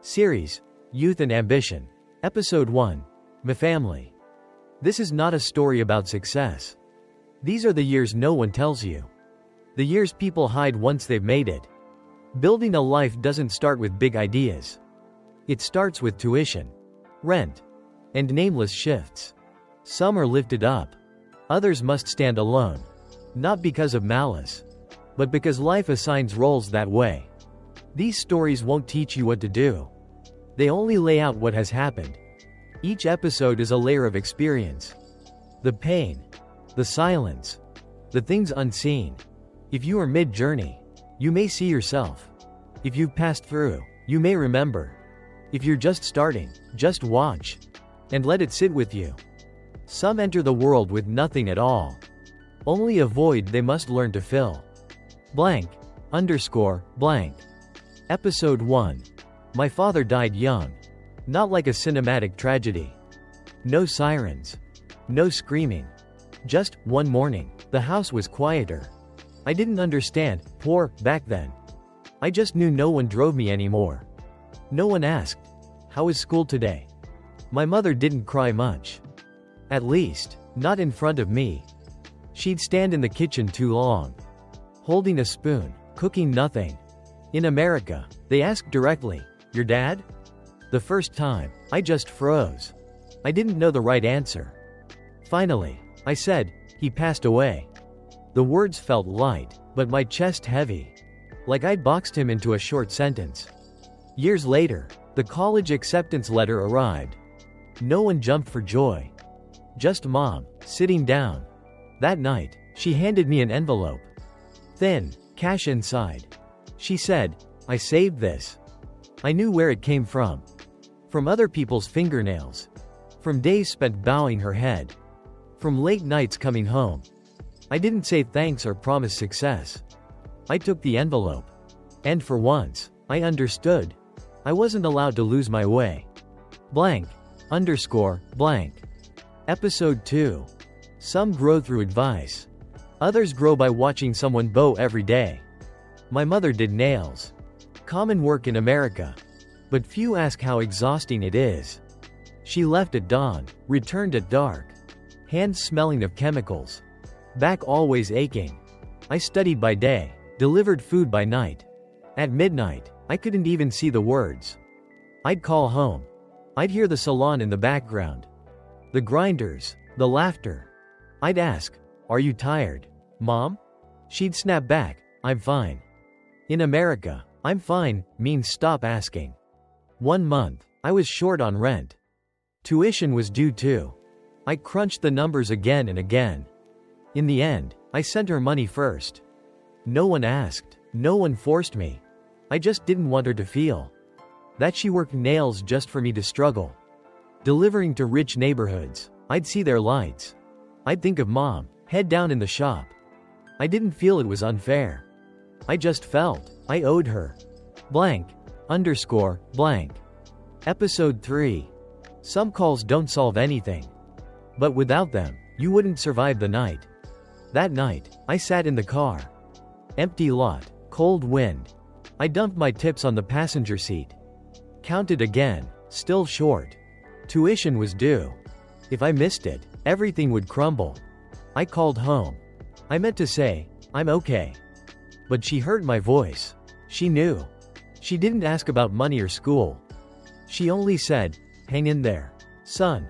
Series, Youth and Ambition. Episode 1. My Family. This is not a story about success. These are the years no one tells you. The years people hide once they've made it. Building a life doesn't start with big ideas. It starts with tuition, rent, and nameless shifts. Some are lifted up. Others must stand alone. Not because of malice, but because life assigns roles that way. These stories won't teach you what to do. They only lay out what has happened. Each episode is a layer of experience. The pain, the silence, the things unseen. If you are mid-journey, you may see yourself. If you've passed through, you may remember. If you're just starting, just watch and let it sit with you. Some enter the world with nothing at all. Only a void they must learn to fill. Blank, blank. Episode 1. My father died young. Not like a cinematic tragedy. No sirens. No screaming. Just, one morning, the house was quieter. I didn't understand, poor, back then. I just knew no one drove me anymore. No one asked, how is school today? My mother didn't cry much. At least, not in front of me. She'd stand in the kitchen too long, holding a spoon, cooking nothing. In America, they ask directly, your dad? The first time, I just froze. I didn't know the right answer. Finally, I said, he passed away. The words felt light, but my chest heavy. Like I'd boxed him into a short sentence. Years later, the college acceptance letter arrived. No one jumped for joy. Just Mom, sitting down. That night, she handed me an envelope. Thin, cash inside. She said, I saved this. I knew where it came from. From other people's fingernails. From days spent bowing her head. From late nights coming home. I didn't say thanks or promise success. I took the envelope. And for once, I understood. I wasn't allowed to lose my way. Blank. Episode 2. Some grow through advice. Others grow by watching someone bow every day. My mother did nails. Common work in America. But few ask how exhausting it is. She left at dawn, returned at dark. Hands smelling of chemicals. Back always aching. I studied by day, delivered food by night. At midnight, I couldn't even see the words. I'd call home. I'd hear the salon in the background. The grinders, the laughter. I'd ask, are you tired, Mom? She'd snap back, I'm fine. In America, I'm fine means stop asking. 1 month, I was short on rent. Tuition was due too. I crunched the numbers again and again. In the end, I sent her money first. No one asked, no one forced me. I just didn't want her to feel that she worked nails just for me to struggle. Delivering to rich neighborhoods, I'd see their lights. I'd think of Mom, head down in the shop. I didn't feel it was unfair. I just felt I owed her. Blank. Episode 3. Some calls don't solve anything. But without them, you wouldn't survive the night. That night, I sat in the car. Empty lot, cold wind. I dumped my tips on the passenger seat. Counted again, still short. Tuition was due. If I missed it, everything would crumble. I called home. I meant to say, I'm okay. But she heard my voice. She knew. She didn't ask about money or school. She only said, hang in there, son.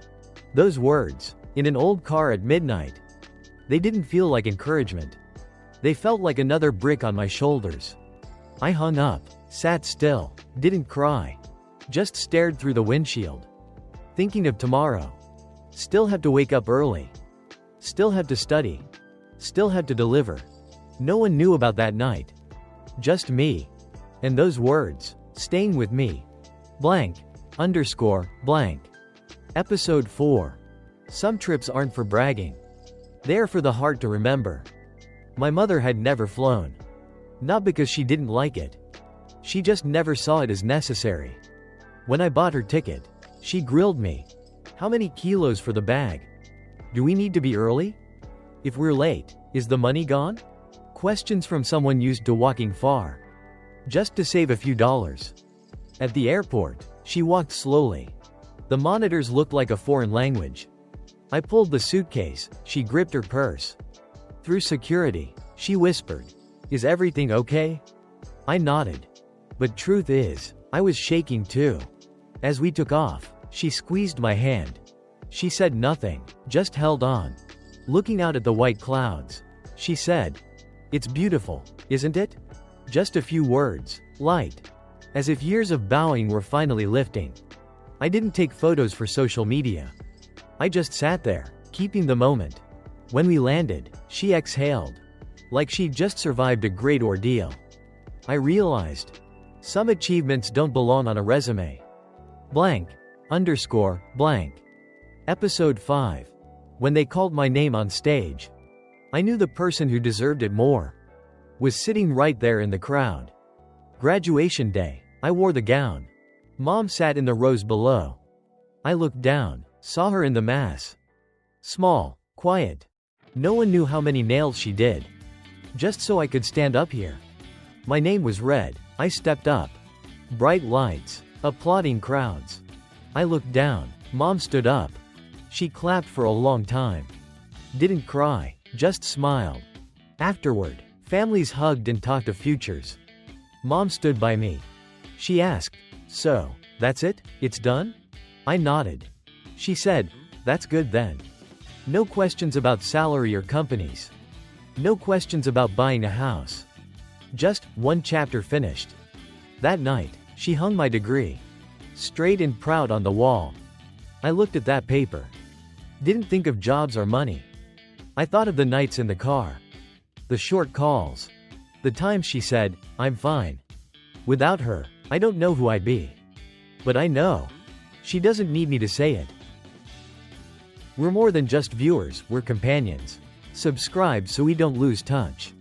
Those words, in an old car at midnight. They didn't feel like encouragement. They felt like another brick on my shoulders. I hung up, sat still, didn't cry. Just stared through the windshield. Thinking of tomorrow. Still have to wake up early. Still have to study. Still have to deliver. No one knew about that night. Just me. And those words, staying with me. Blank. Episode 4. Some trips aren't for bragging. They're for the heart to remember. My mother had never flown. Not because she didn't like it. She just never saw it as necessary. When I bought her ticket, she grilled me. How many kilos for the bag? Do we need to be early? If we're late, is the money gone? Questions from someone used to walking far. Just to save a few dollars. At the airport, she walked slowly. The monitors looked like a foreign language. I pulled the suitcase, she gripped her purse. Through security, she whispered, "Is everything okay?" I nodded. But truth is, I was shaking too. As we took off, she squeezed my hand. She said nothing, just held on. Looking out at the white clouds, she said, "It's beautiful, isn't it?" Just a few words, light. As if years of bowing were finally lifting. I didn't take photos for social media. I just sat there, keeping the moment. When we landed, she exhaled. Like she'd just survived a great ordeal. I realized, some achievements don't belong on a resume. Blank, underscore, blank. Episode 5. When they called my name on stage, I knew the person who deserved it more was sitting right there in the crowd. Graduation day, I wore the gown. Mom sat in the rows below. I looked down, saw her in the mass. Small, quiet. No one knew how many nails she did. Just so I could stand up here. My name was read. I stepped up. Bright lights, applauding crowds. I looked down. Mom stood up. She clapped for a long time. Didn't cry, just smiled. Afterward, families hugged and talked of futures. Mom stood by me. She asked, "So, that's it? It's done?" I nodded. She said, "That's good then. No questions about salary or companies. No questions about buying a house. Just one chapter finished." That night, she hung my degree, straight and proud on the wall. I looked at that paper. Didn't think of jobs or money. I thought of the nights in the car. The short calls. The times she said, "I'm fine." Without her, I don't know who I'd be. But I know. She doesn't need me to say it. We're more than just viewers, we're companions. Subscribe so we don't lose touch.